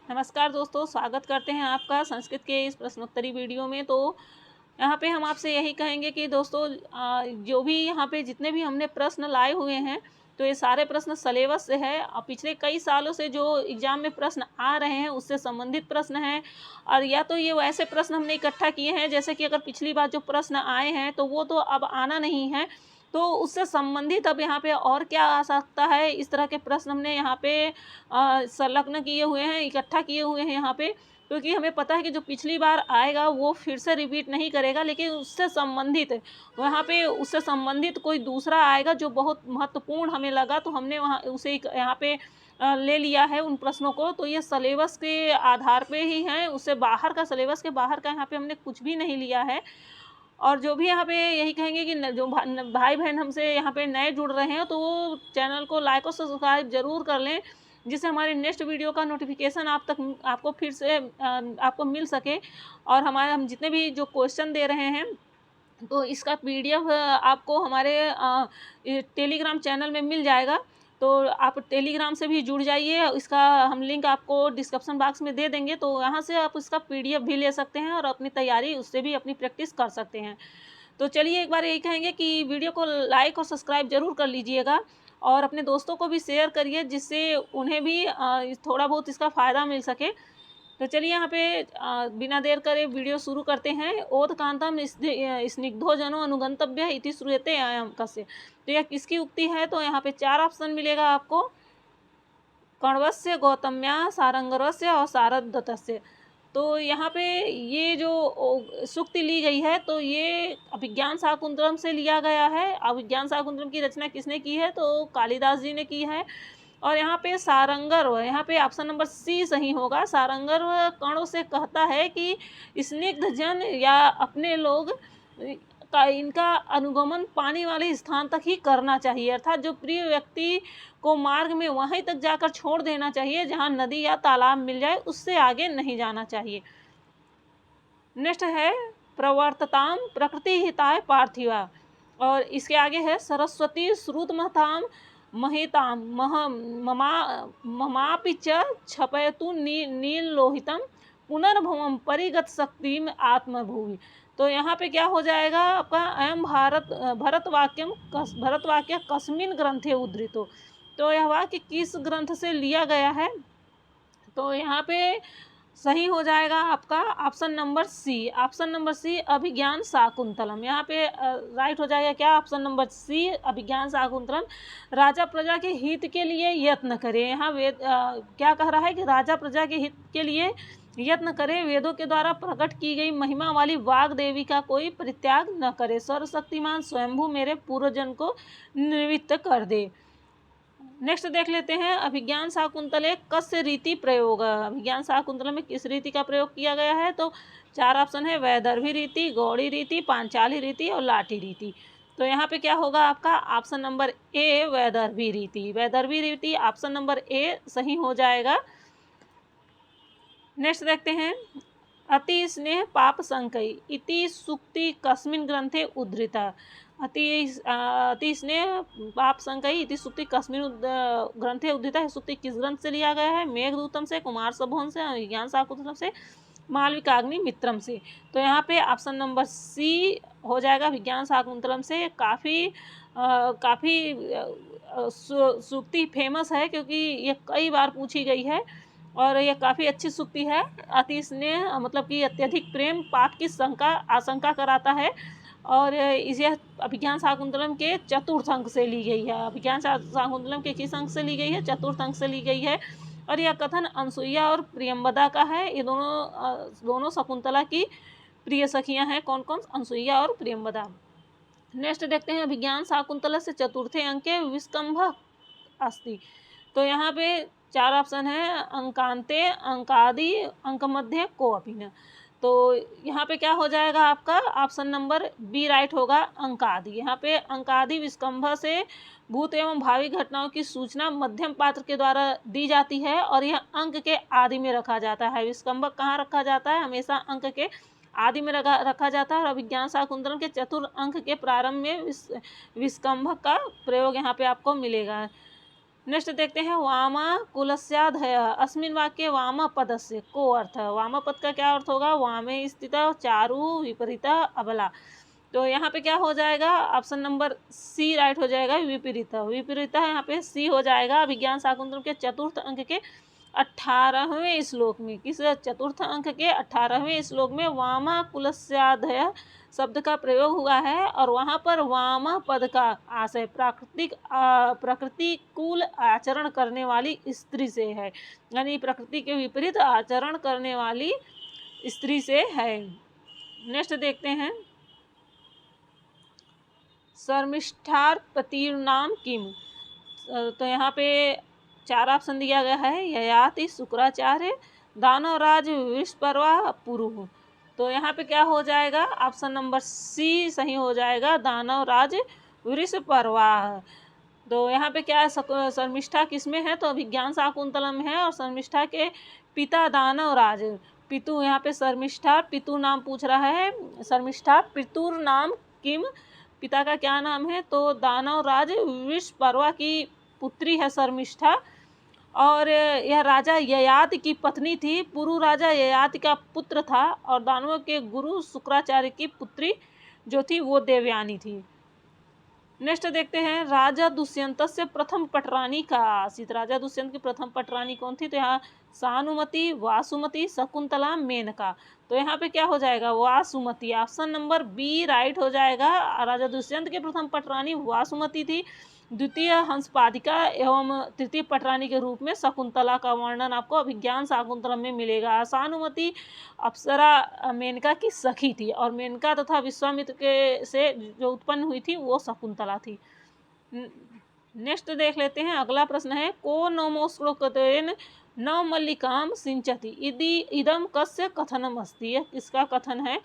नमस्कार दोस्तों, स्वागत करते हैं आपका संस्कृत के इस प्रश्नोत्तरी वीडियो में। तो यहाँ पे हम आपसे यही कहेंगे कि दोस्तों जो भी यहाँ पे जितने भी हमने प्रश्न लाए हुए हैं, तो ये सारे प्रश्न सिलेबस से है और पिछले कई सालों से जो एग्ज़ाम में प्रश्न आ रहे हैं उससे संबंधित प्रश्न हैं। और या तो ये वैसे प्रश्न हमने इकट्ठा किए हैं जैसे कि अगर पिछली बार जो प्रश्न आए हैं तो वो तो अब आना नहीं है, तो उससे संबंधित अब यहाँ पे और क्या आ सकता है, इस तरह के प्रश्न हमने यहाँ पे संलग्न किए हुए हैं, इकट्ठा किए हुए हैं यहाँ पे। क्योंकि हमें पता है कि जो पिछली बार आएगा वो फिर से रिपीट नहीं करेगा, लेकिन उससे संबंधित वहाँ पे उससे संबंधित कोई दूसरा आएगा जो बहुत महत्वपूर्ण हमें लगा, तो हमने वहाँ उसे यहाँ पे ले लिया है उन प्रश्नों को। तो ये सिलेबस के आधार पे ही हैं, उससे बाहर का सिलेबस के बाहर का यहाँ पे हमने कुछ भी नहीं लिया है। और जो भी यहाँ पे यही कहेंगे कि जो भाई बहन हमसे यहाँ पे नए जुड़ रहे हैं तो वो चैनल को लाइक और सब्सक्राइब ज़रूर कर लें, जिससे हमारे नेक्स्ट वीडियो का नोटिफिकेशन आपको फिर से आपको मिल सके। और हम जितने भी जो क्वेश्चन दे रहे हैं तो इसका पीडीएफ आपको हमारे टेलीग्राम चैनल में मिल जाएगा। तो आप टेलीग्राम से भी जुड़ जाइए, इसका हम लिंक आपको डिस्क्रिप्शन बॉक्स में दे देंगे, तो यहाँ से आप इसका पीडीएफ भी ले सकते हैं और अपनी तैयारी उससे भी अपनी प्रैक्टिस कर सकते हैं। तो चलिए एक बार यही कहेंगे कि वीडियो को लाइक और सब्सक्राइब ज़रूर कर लीजिएगा और अपने दोस्तों को भी शेयर करिए, जिससे उन्हें भी थोड़ा बहुत इसका फ़ायदा मिल सके। तो चलिए यहाँ पे बिना देर करे वीडियो शुरू करते हैं। ओदकांतम स्निग्धो जनो अनुगंतव्य इति श्रूयते अयं कस्य। तो यह किसकी उक्ति है? तो यहाँ पे 4 ऑप्शन मिलेगा आपको। कण्वस्य, गौतम्या, सारंगरस्य और सारदत्तस्य। तो यहाँ पे ये जो सूक्ति ली गई है तो ये अभिज्ञान शाकुंतलम से लिया गया है। अभिज्ञान शाकुंतलम की रचना किसने की है? तो कालिदास जी ने की है। और यहाँ पे सारंगर, यहाँ पे ऑप्शन नंबर सी सही होगा। सारंगर कणों से कहता है कि स्निग्ध जन या अपने लोग का इनका अनुगमन पानी वाले स्थान तक ही करना चाहिए, अर्थात जो प्रिय व्यक्ति को मार्ग में वहीं तक जाकर छोड़ देना चाहिए जहाँ नदी या तालाब मिल जाए, उससे आगे नहीं जाना चाहिए। नेक्स्ट है प्रवर्तताम प्रकृति हिताय पार्थिवा, और इसके आगे है सरस्वती श्रुतमताम महिताम ममापि च छपयतु नीलोहितम पुनर्भवम परिगत शक्तिम आत्मभूमि। तो यहाँ पे क्या हो जाएगा आपका? अयम भरतवाक्य कस्मिन ग्रंथे उद्धृतो। तो यह वाक्य किस ग्रंथ से लिया गया है? तो यहाँ पे सही हो जाएगा आपका option number C. Option number C Abhijnana Shakuntalam. यहाँ पे राइट हो जाएगा क्या? Option number C Abhijnana Shakuntalam. राजा प्रजा के हित के लिए यत्न करे। यहाँ वेद क्या कह रहा है कि राजा प्रजा के हित के लिए यत्न करे, वेदों के द्वारा प्रकट की गई महिमा वाली वाग देवी का कोई परित्याग न करे, सर्वशक्तिमान स्वयंभू मेरे पूर्वजन को निवृत्त कर दे। नेक्स्ट देख लेते हैं अभिज्ञान शाकुंतले कस्य रीति प्रयोग। अभिज्ञान शाकुंतल में किस रीति का प्रयोग किया गया है? तो 4 ऑप्शन है, वैदर्भी रीति, गौड़ी रीति, पांचाली रीति और लाठी रीति। तो यहाँ पे क्या होगा आपका? ऑप्शन नंबर ए वैदर्भी रीति। वैदर्भी रीति ऑप्शन नंबर ए सही हो जाएगा। नेक्स्ट देखते हैं अति स्नेह पाप संकई इति सूक्ति कस्मिन ग्रंथे उद्धृता। अति स्नेह पाप संकई इति सूक्ति कस्मिन ग्रंथे उद्धृता है। सूक्ति किस ग्रंथ से लिया गया है? मेघदूतम से, कुमार संभव से, विज्ञान शाकुंतलम से, मालविकाग्नि मित्रम से। तो यहाँ पे ऑप्शन नंबर सी हो जाएगा विज्ञान शाकुंतलम से। काफ़ी सूक्ति फेमस है क्योंकि ये कई बार पूछी गई है और यह काफ़ी अच्छी सूक्ति है। अति स्नेह मतलब कि अत्यधिक प्रेम पाप की आशंका कराता है और इसे अभिज्ञान शाकुंतलम के चतुर्थ अंक से ली गई है। अभिज्ञान शाकुंतलम के किस अंक से ली गई है? चतुर्थ अंक से ली गई है। और यह कथन अनसुईया और प्रियंवदा का है। ये दोनों शकुंतला की प्रिय सखियां हैं। कौन कौन? अनसुईया और प्रियंवदा। नेक्स्ट देखते हैं अभिज्ञान शाकुंतला से चतुर्थे अंके विस्कंभ अस्ति। तो यहाँ पे 4 ऑप्शन है, अंकांते, अंकादि, अंक मध्य, को अपि न। तो यहाँ पे क्या हो जाएगा आपका? ऑप्शन नंबर बी राइट होगा, अंकादि। यहाँ पे अंकादि विस्कंभ से भूत एवं भावी घटनाओं की सूचना मध्यम पात्र के द्वारा दी जाती है और यह अंक के आदि में रखा जाता है। विस्कंभ कहाँ रखा जाता है? हमेशा अंक के आदि में रखा जाता है। और अभिज्ञान शाकुंतलम के चतुर्थ अंक के प्रारंभ में विस्कंभ का प्रयोग यहाँ पे आपको मिलेगा। नेक्स्ट देखते हैं वामा कुलस्याधय अस्मिन वाक्य वाम पदस्य को अर्थ। वाम पद का क्या अर्थ होगा? वामे स्थित चारु विपरीत अबला। तो यहाँ पे क्या हो जाएगा? ऑप्शन नंबर सी राइट हो जाएगा, विपरीत। विपरीत यहाँ पे सी हो जाएगा। विज्ञान शाकुंतलम के चतुर्थ अंक के 18वें श्लोक में, किस चतुर्थ अंक के 18वें श्लोक में वामा कुलस्याधय शब्द का प्रयोग हुआ है और वहाँ पर वाम पद का आशय प्रतिकूल आचरण करने वाली स्त्री से है, यानी प्रकृति के विपरीत आचरण करने वाली स्त्री से है। नेक्स्ट देखते हैं शर्मिष्ठार पतिर्नाम किम। तो यहाँ पे 4 ऑप्शन दिया गया है, ययाति शुक्राचार्य दानवराज विश्वपर्वा पुरु। तो यहाँ पे क्या हो जाएगा? ऑप्शन नंबर सी सही हो जाएगा, दानवराज विश्वपर्वा। तो यहाँ पे क्या है? शर्मिष्ठा किसमें है? तो विज्ञान शाकुंतलम है और शर्मिष्ठा के पिता दानवराज, पितु यहाँ पे शर्मिष्ठा पितु नाम पूछ रहा है। शर्मिष्ठा पितुर नाम किम, पिता का क्या नाम है? तो दानवराज विश्वपर्वा की पुत्री है शर्मिष्ठा और यह राजा ययाति की पत्नी थी। पुरु राजा ययाति का पुत्र था और दानवों के गुरु शुक्राचार्य की पुत्री जो थी वो देवयानी थी। नेक्स्ट देखते हैं राजा दुष्यंत से प्रथम पटरानी का आसित। राजा दुष्यंत की प्रथम पटरानी कौन थी? तो यहाँ सानुमति, वासुमति, शकुंतला, मेनका। तो यहाँ पे क्या हो जाएगा? वासुमति। ऑप्शन नंबर बी राइट हो जाएगा। राजा दुष्यंत के प्रथम पटरानी वासुमति थी, द्वितीय हंसपादिका एवं तृतीय पटरानी के रूप में शकुंतला का वर्णन आपको अभिज्ञान शाकुंतलम में मिलेगा। सानुमति अप्सरा मेनका की सखी थी और मेनका तथा विश्वामित्र के से जो उत्पन्न हुई थी वो शकुंतला थी। नेक्स्ट देख लेते हैं, अगला प्रश्न है को नमोश्लोकतेन न मल्लिकाम सिंचति इदि इदम कस्य कथनम अस्ति। यह किसका कथन है?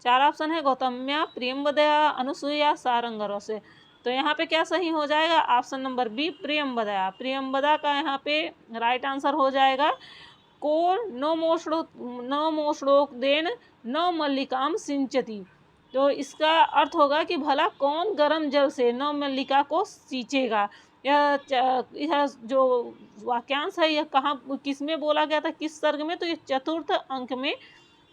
4 ऑप्शन है, गौतम्या, प्रियंवदया, अनुसुईया, सारंगरस। तो यहाँ पे क्या सही हो जाएगा? Option number B Priyamvada. Priyamvada का यहाँ पे राइट आंसर हो जाएगा। को नमोश्लोक देन न मल्लिकाम सिंचती। तो इसका अर्थ होगा कि भला कौन गर्म जल से नव मल्लिका को सींचेगा। यह जो वाक्यांश है यह कहाँ किस में बोला गया था, किस सर्ग में? तो ये चतुर्थ अंक में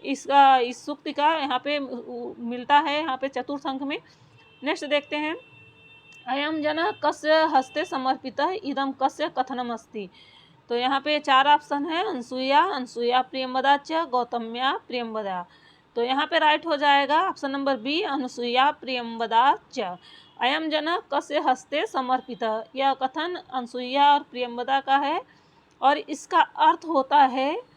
इसका इस सूक्ति का यहाँ पे मिलता है, यहाँ पे चतुर्थ अंक में। नेक्स्ट देखते हैं अयम जन कस्य हस्ते समर्पितः इदम कस्य कथनम अस्ति। तो यहाँ पे 4 ऑप्शन है, अनसुया प्रियंवदा च गौतम्या प्रियंवदा। तो यहाँ पे राइट हो जाएगा option number B Anasuya Priyamvada च। अयम जन कस्य हस्ते समर्पितः, यह कथन अनसुया और प्रियंवदा का है और इसका अर्थ होता है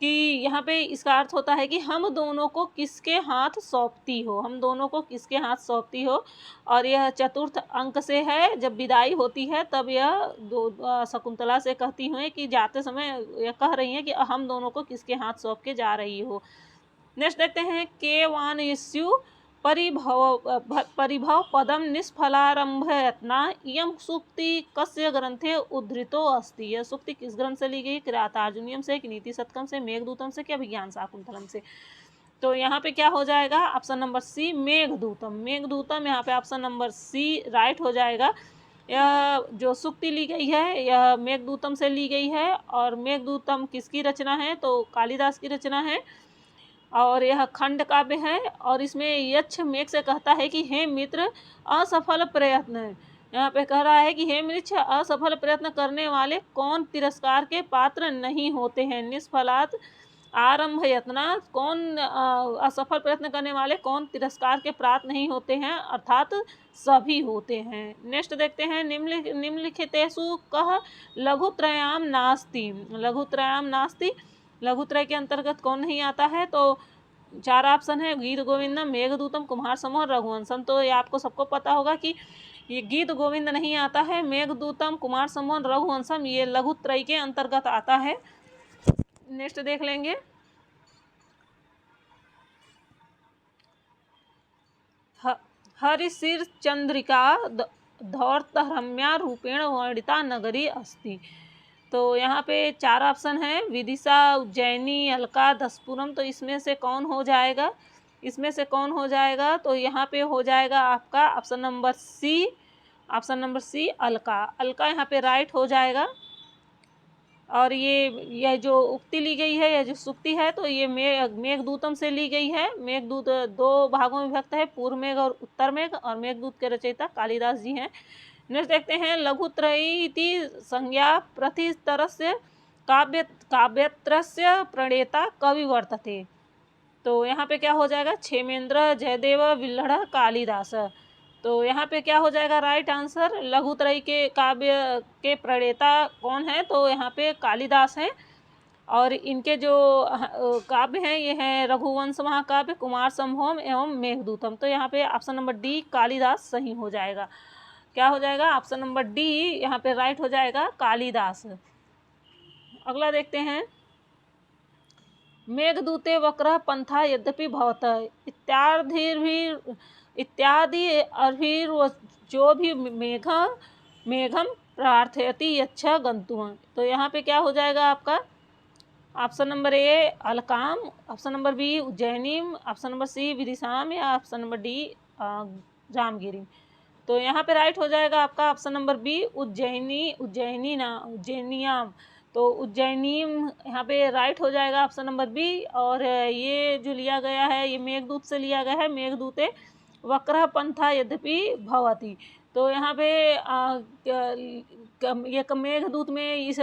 कि यहाँ पे इसका अर्थ होता है कि हम दोनों को किसके हाथ सौंपती हो, हम दोनों को किसके हाथ सौंपती हो। और यह चतुर्थ अंक से है, जब विदाई होती है तब यह शकुंतला से कहती हुए कि जाते समय यह कह रही हैं कि हम दोनों को किसके हाथ सौंप के जा रही हो। नेक्स्ट देखते हैं के वान यस्यु परिभव पदम निष्फलारंभयत्ना इयं सूक्ति कस्य ग्रंथे उद्धृतो अस्ति। यह सूक्ति किस ग्रंथ से ली गई? किरातार्जुनीयम से, कि नीति शतकम से, मेघदूतम से, क्या विज्ञान शाकुंतलम से। तो यहाँ पे क्या हो जाएगा? Option number C Meghadutam. Meghadutam यहाँ पे ऑप्शन नंबर सी राइट हो जाएगा। यह जो सूक्ति ली गई है यह मेघदूतम से ली गई है और मेघदूतम किसकी रचना है? तो कालिदास की रचना है और यह खंड काव्य है और इसमें यक्ष मेघ से कहता है कि हे मित्र असफल प्रयत्न, यहाँ पे कह रहा है कि हे मित्र असफल प्रयत्न करने वाले कौन तिरस्कार के पात्र नहीं होते हैं। निष्फलात आरंभ यत्ना, कौन असफल प्रयत्न करने वाले कौन तिरस्कार के पात्र नहीं होते हैं, अर्थात सभी होते हैं। नेक्स्ट देखते हैं निम्नलिखितेषु कह लघुत्रयाम नास्ति। लघुत्रयाम नास्ति, लघुत्रय के अंतर्गत कौन नहीं आता है? तो 4 ऑप्शन है, गीत गोविंदम, मेघदूतम, कुमार समूह, रघुवंशम। तो ये आपको सबको पता होगा कि ये गीत गोविंद नहीं आता है, मेघदूतम, कुमार समूह, रघुवंशम ये लघुत्रय के अंतर्गत आता है। नेक्स्ट देख लेंगे हरिशिर चंद्रिका धौर्तरम्या रूपेण वर्णिता नगरी अस्ति। तो यहाँ पे 4 ऑप्शन है, विदिशा, उज्जैनी, अलका, दसपुरम। तो इसमें से कौन हो जाएगा? इसमें से कौन हो जाएगा? तो यहाँ पे हो जाएगा आपका option number C option number C Alaka. Alaka यहाँ पे राइट हो जाएगा। और ये जो उक्ति ली गई है, यह जो सुक्ति है, तो ये मेघदूतम से ली गई है। मेघदूत दो भागों में विभक्त है, पूर्व मेघ और उत्तर मेघ, और मेघदूत के रचयिता कालिदास जी हैं। नेक्स्ट देखते हैं, लघुत्रयी इति संज्ञा प्रतितरस्य काव्यत्रस्य प्रणेता कवि वर्तते। तो यहाँ पे क्या हो जाएगा, क्षेमेंद्र, जयदेव, विल्लढ़, कालिदास। तो यहाँ पे क्या हो जाएगा राइट आंसर, लघुत्रयी के काव्य के प्रणेता कौन है, तो यहाँ पे कालिदास हैं। और इनके जो काव्य हैं ये हैं रघुवंश महाकाव्य, कुमार संभवम एवं मेघदूतम। तो यहाँ पे ऑप्शन नंबर डी कालिदास सही हो जाएगा। क्या हो जाएगा, ऑप्शन नंबर डी यहाँ पे राइट हो जाएगा, कालिदास। अगला देखते हैं, मेघदूते वक्रः पंथा यद्यपि भवतः इत्यादि जो भी मेघम प्रार्थयति यच्छ गंतुः। तो यहाँ पे क्या हो जाएगा आपका, ऑप्शन नंबर ए अलकाम, ऑप्शन नंबर बी उज्जैनीम, ऑप्शन नंबर सी विदिशाम, या ऑप्शन नंबर डी जामगिरी। तो यहाँ पे राइट हो जाएगा आपका ऑप्शन नंबर बी उज्जैनियाम। तो उज्जैनीम यहाँ पे राइट हो जाएगा ऑप्शन नंबर बी। और ये जो लिया गया है ये मेघदूत से लिया गया है, मेघदूते वक्रः पंथा यद्यपि भवति। तो यहाँ पे ये मेघदूत में इस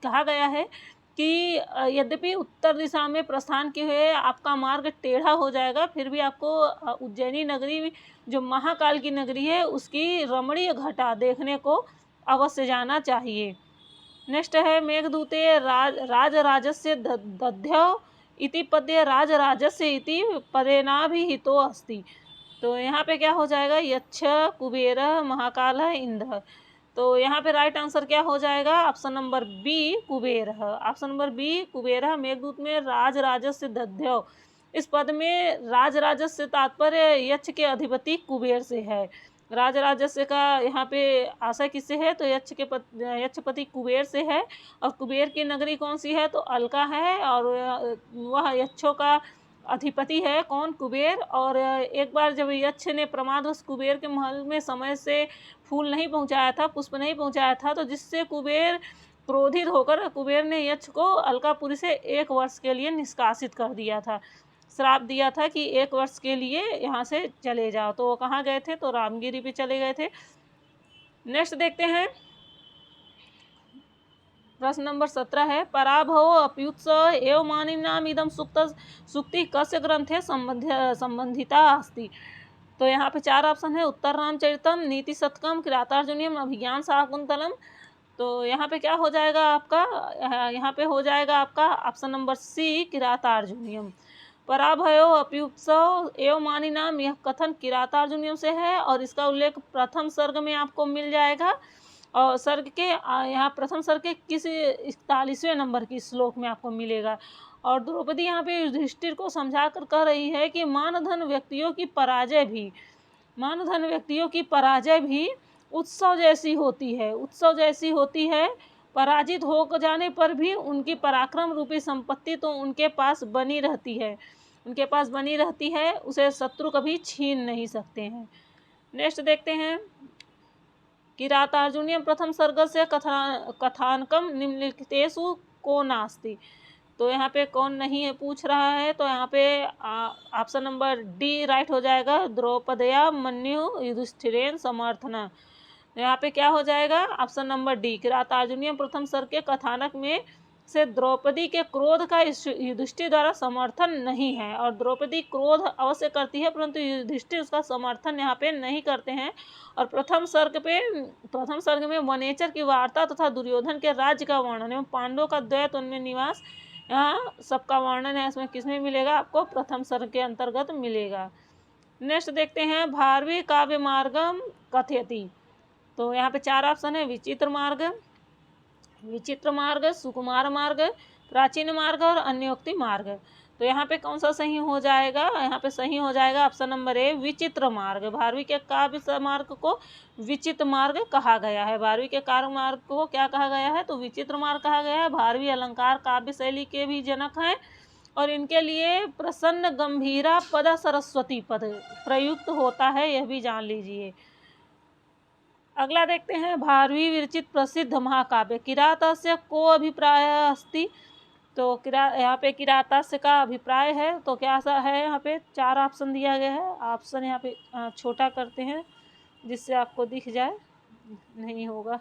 कहा गया है कि यद्यपि उत्तर दिशा में प्रस्थान किए हुए आपका मार्ग टेढ़ा हो जाएगा, फिर भी आपको उज्जैनी नगरी जो महाकाल की नगरी है उसकी रमणीय घटा देखने को अवश्य जाना चाहिए। नेक्स्ट है, मेघदूते राजराजस्य दध्यौ इति पद्ये राजराजस्य इति पदेनाभिहितो अस्ति। तो यहाँ पे क्या हो जाएगा, यच्छ कुबेर महाकाल इंद्र। तो यहाँ पे राइट आंसर क्या हो जाएगा, option number B Kubera. Option number B Kubera. Meghaduta में राजराजस्य दध्यौ, इस पद में राजराजस्य तात्पर्य यक्ष के अधिपति कुबेर से है। राजराजस्य का यहाँ पे आशय किससे है, तो यक्षपति कुबेर से है। और कुबेर की नगरी कौन सी है, तो अलका है। और वह यक्षों का अधिपति है कौन, कुबेर। और एक बार जब यक्ष ने प्रमादवश कुबेर के महल में समय से फूल नहीं पहुंचाया था, पुष्प नहीं पहुंचाया था, तो जिससे कुबेर क्रोधित होकर कुबेर ने यक्ष को अलकापुरी से 1 वर्ष के लिए निष्कासित कर दिया था, श्राप दिया था कि 1 वर्ष के लिए यहाँ से चले जाओ। तो वो कहाँ गए थे, तो रामगिरी पे चले गए थे। नेक्स्ट देखते हैं, प्रश्न नंबर 17 है, पराभव अप्युत्स एव मानिनाम इदम सुक्ति कस्य ग्रंथे संबंधिता अस्ति। तो यहाँ पे 4 ऑप्शन है, उत्तर रामचरितम, नीति शतकम, किरातार्जुनीयम, अभिज्ञान शाकुंतलम। तो यहाँ पे क्या हो जाएगा आपका, यहाँ पे हो जाएगा आपका ऑप्शन नंबर सी किरातार्जुनीयम। पराभयो अप्युत्सव एवं मानिनाम, यह कथन किरातार्जुनीयम से है और इसका उल्लेख प्रथम सर्ग में आपको मिल जाएगा। और सर्ग के यहाँ प्रथम सर्ग के किस 41वें नंबर की श्लोक में आपको मिलेगा। और द्रौपदी यहाँ पे युधिष्ठिर को समझा कर कह रही है कि मानधन व्यक्तियों की पराजय भी उत्सव जैसी होती है। पराजित हो जाने पर भी उनकी पराक्रम रूपी संपत्ति तो उनके पास बनी रहती है, उसे शत्रु कभी छीन नहीं सकते हैं। नेक्स्ट देखते हैं, किरातार्जुनीयम प्रथम सर्ग से कथानकम निम्नलिखितेषु को नास्ति। तो यहाँ पे कौन नहीं है पूछ रहा है, तो यहाँ पे ऑप्शन नंबर डी राइट हो जाएगा, द्रौपदया मन्यु युधिष्ठिरेण समर्थना। यहाँ पे क्या हो जाएगा, ऑप्शन नंबर डी किरातार्जुनीयम प्रथम सर्ग के कथानक में से द्रौपदी के क्रोध का युधिष्ठिर द्वारा समर्थन नहीं है। और द्रौपदी क्रोध अवश्य करती है परंतु युधिष्ठिर उसका समर्थन यहाँ पे नहीं करते हैं। और प्रथम सर्ग में वनेचर की वार्ता तथा दुर्योधन के राज्य का वर्णन एवं पांडवों का द्वैत उनमें निवास, यहाँ सबका वर्णन है। इसमें किसमें मिलेगा, आपको प्रथम सर्ग के अंतर्गत मिलेगा। नेक्स्ट देखते हैं, भारवी काव्य मार्गम कथयति। तो यहाँ पे 4 ऑप्शन है, विचित्र मार्ग, सुकुमार मार्ग, प्राचीन मार्ग और अन्योक्ति मार्ग। तो यहाँ पे कौन सा सही हो जाएगा, यहाँ पे सही हो जाएगा ऑप्शन नंबर ए विचित्र मार्ग। भारवी के काव्य मार्ग को विचित्र मार्ग कहा गया है। भारवी के काव्य मार्ग को क्या कहा गया है, तो विचित्र मार्ग कहा गया है। भारवी अलंकार काव्य शैली के भी जनक हैं और इनके लिए प्रसन्न गंभीरा पद सरस्वती पद प्रयुक्त होता है, यह भी जान लीजिए। अगला देखते हैं, भारवी विरचित प्रसिद्ध महाकाव्य किरातस्य को अभिप्राय अस्ति। तो यहाँ पे किरातस्य का अभिप्राय है, तो क्या सा है, यहाँ पे 4 ऑप्शन दिया गया है। ऑप्शन यहाँ पे छोटा करते हैं जिससे आपको दिख जाए, नहीं होगा।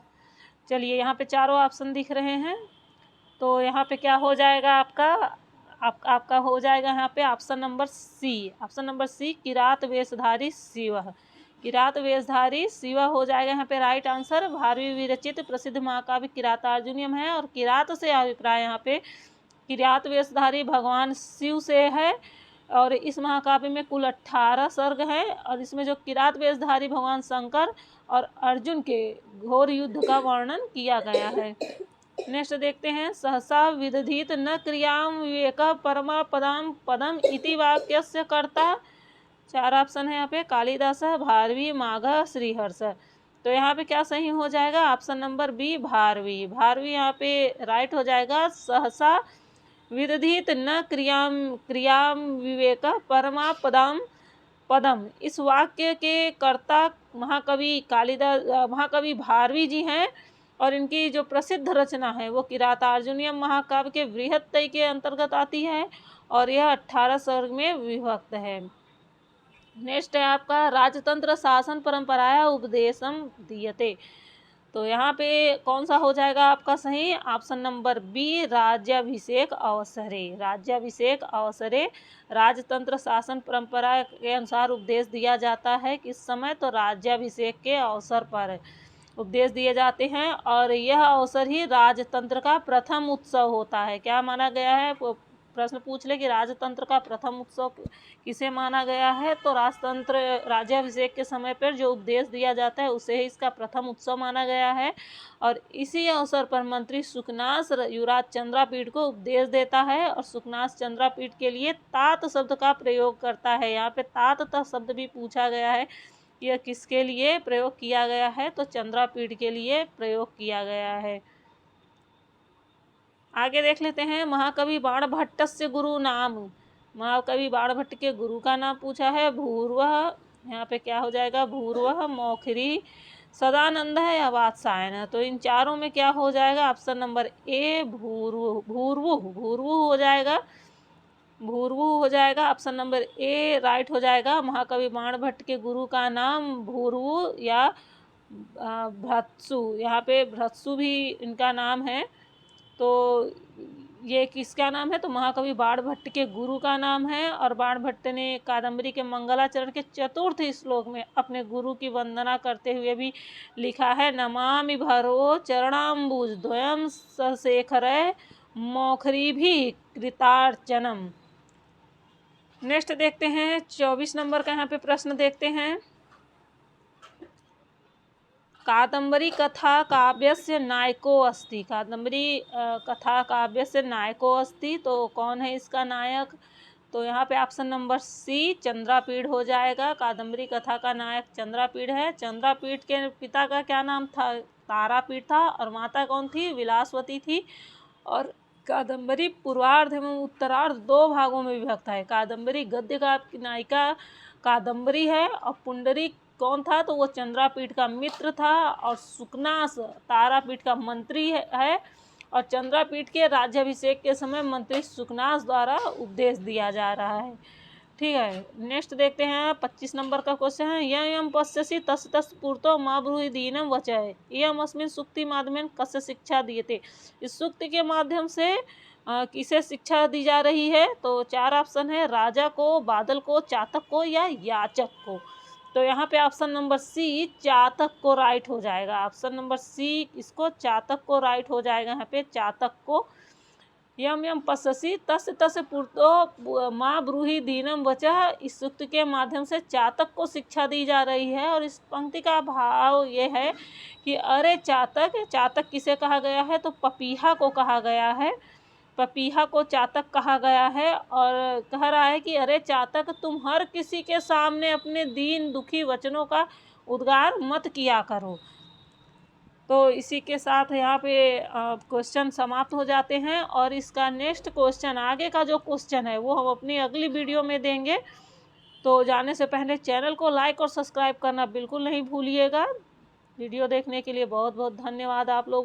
चलिए, यहाँ पे चारों ऑप्शन दिख रहे हैं, तो यहाँ पे क्या हो जाएगा आपका हो जाएगा यहाँ पे option number C. Option number C, किरात वेशधारी शिव। किरात वेशधारी शिव हो जाएगा यहाँ पे राइट आंसर। भारवी विरचित प्रसिद्ध महाकाव्य किरातार्जुनीयम है, और किरात से अभिप्राय यहाँ पे किरात वेशधारी भगवान शिव से है। और इस महाकाव्य में कुल 18 सर्ग हैं, और इसमें जो किरात वेशधारी भगवान शंकर और अर्जुन के घोर युद्ध का वर्णन किया गया है। नेक्स्ट देखते हैं, सहसा विदधित न क्रियाम विवेक परमा पदम पदम इति वाक्यस्य कर्ता। 4 ऑप्शन है यहाँ पे, कालिदास, भारवी, माघ, श्रीहर्ष। तो यहाँ पे क्या सही हो जाएगा, option number B, Bharavi. Bharavi यहाँ पे राइट हो जाएगा। सहसा विदधित न क्रियाम विवेक परमा पदम, इस वाक्य के कर्ता महाकवि भारवी जी हैं, और इनकी जो प्रसिद्ध रचना है वो किरातार्जुनीयम महाकाव्य के बृहत्तय के अंतर्गत आती है, और यह 18 सर्ग में विभक्त है। नेक्स्ट है आपका, राजतंत्र शासन परंपराया उपदेशम दीयते। तो यहाँ पे कौन सा हो जाएगा आपका सही, ऑप्शन नंबर बी, राज्याभिषेक अवसरे। राज्याभिषेक अवसरे राजतंत्र शासन परंपरा के अनुसार उपदेश दिया जाता है किस समय, तो राज्याभिषेक के अवसर पर उपदेश दिए जाते हैं, और यह अवसर ही राजतंत्र का प्रथम उत्सव होता है। क्या माना गया है, प्रश्न पूछ ले कि राजतंत्र का प्रथम उत्सव किसे माना गया है, तो राजतंत्र राज्याभिषेक के समय पर जो उपदेश दिया जाता है उसे ही इसका प्रथम उत्सव माना गया है। और इसी अवसर पर मंत्री सुकनास युवराज चंद्रापीठ को उपदेश देता है, और सुकनास चंद्रापीठ के लिए तात शब्द का प्रयोग करता है। यहाँ पे तात शब्द भी पूछा गया है, यह किसके लिए प्रयोग किया गया है, तो चंद्रापीठ के लिए प्रयोग किया गया है। आगे देख लेते हैं, महाकवि बाणभट्टस्य गुरु नाम। महाकवि बाणभट्ट के गुरु का नाम पूछा है, भूर्वः। यहाँ पे क्या हो जाएगा, भूर्वः, मौखरी, सदानंद है या वात्सायन। तो इन चारों में क्या हो जाएगा, ऑप्शन नंबर ए, भूर्वु हो जाएगा। भूर्वु हो जाएगा, ऑप्शन नंबर ए राइट हो जाएगा। महाकवि बाणभट्ट के गुरु का नाम भूर्वु या भ्रातसु, यहाँ पे भ्रातसु भी इनका नाम है। तो ये किसका नाम है, तो महाकवि बाणभट्ट के गुरु का नाम है। और बाणभट्ट ने कादम्बरी के मंगलाचरण के 4th श्लोक में अपने गुरु की वंदना करते हुए भी लिखा है, नमामि भरो चरणाम्बुज द्वयम सशेखरय मौखरी भी कृतार्चनम। नेक्स्ट देखते हैं, 24 नंबर का यहाँ पे प्रश्न देखते हैं, कादम्बरी कथा काव्यस्य नायको अस्ति। कादम्बरी कथा काव्यस्य नायको अस्ति, तो कौन है इसका नायक, तो यहाँ पे ऑप्शन नंबर सी, चंद्रापीठ हो जाएगा। कादम्बरी कथा का नायक चंद्रापीठ है। चंद्रापीठ के पिता का क्या नाम था, तारापीठ था, और माता कौन थी, विलासवती थी। और कादम्बरी पूर्वार्ध एवं उत्तरार्ध 2 भागों में विभक्त है। कादम्बरी गद्य का नायिका कादम्बरी है, और पुंडरीक कौन था, तो वो चंद्रापीठ का मित्र था, और सुकनास तारापीठ का मंत्री है। और चंद्रापीठ के राज्याभिषेक के समय मंत्री सुकनास द्वारा उपदेश दिया जा रहा है। ठीक है, नेक्स्ट देखते हैं, 25 नंबर का क्वेश्चन है, यम पश्यसि तस् तस् पूर्तो मा ब्रूहि दीनम वचय यम अस्मिन् सुक्ति माध्यमेन कस्य शिक्षा दीयते। इस सुक्ति के माध्यम से किसे शिक्षा दी जा रही है, तो 4 ऑप्शन है, राजा को, बादल को, चातक को या याचक को। तो यहाँ पे ऑप्शन नंबर सी, चातक को राइट हो जाएगा। ऑप्शन नंबर सी इसको चातक को राइट हो जाएगा, यहाँ पे चातक को। यम पश्यसि तस्य तस्य पूर्तो माँ ब्रूहि दीनम वचः, इस सूक्त के माध्यम से चातक को शिक्षा दी जा रही है। और इस पंक्ति का भाव ये है कि अरे चातक, चातक किसे कहा गया है, तो पपीहा को कहा गया है। पपीहा को चातक कहा गया है, और कह रहा है कि अरे चातक, तुम हर किसी के सामने अपने दीन दुखी वचनों का उद्गार मत किया करो। तो इसी के साथ यहाँ पे क्वेश्चन समाप्त हो जाते हैं, और इसका नेक्स्ट क्वेश्चन, आगे का जो क्वेश्चन है वो हम अपनी अगली वीडियो में देंगे। तो जाने से पहले चैनल को लाइक और सब्सक्राइब करना बिल्कुल नहीं भूलिएगा। वीडियो देखने के लिए बहुत बहुत धन्यवाद आप लोगों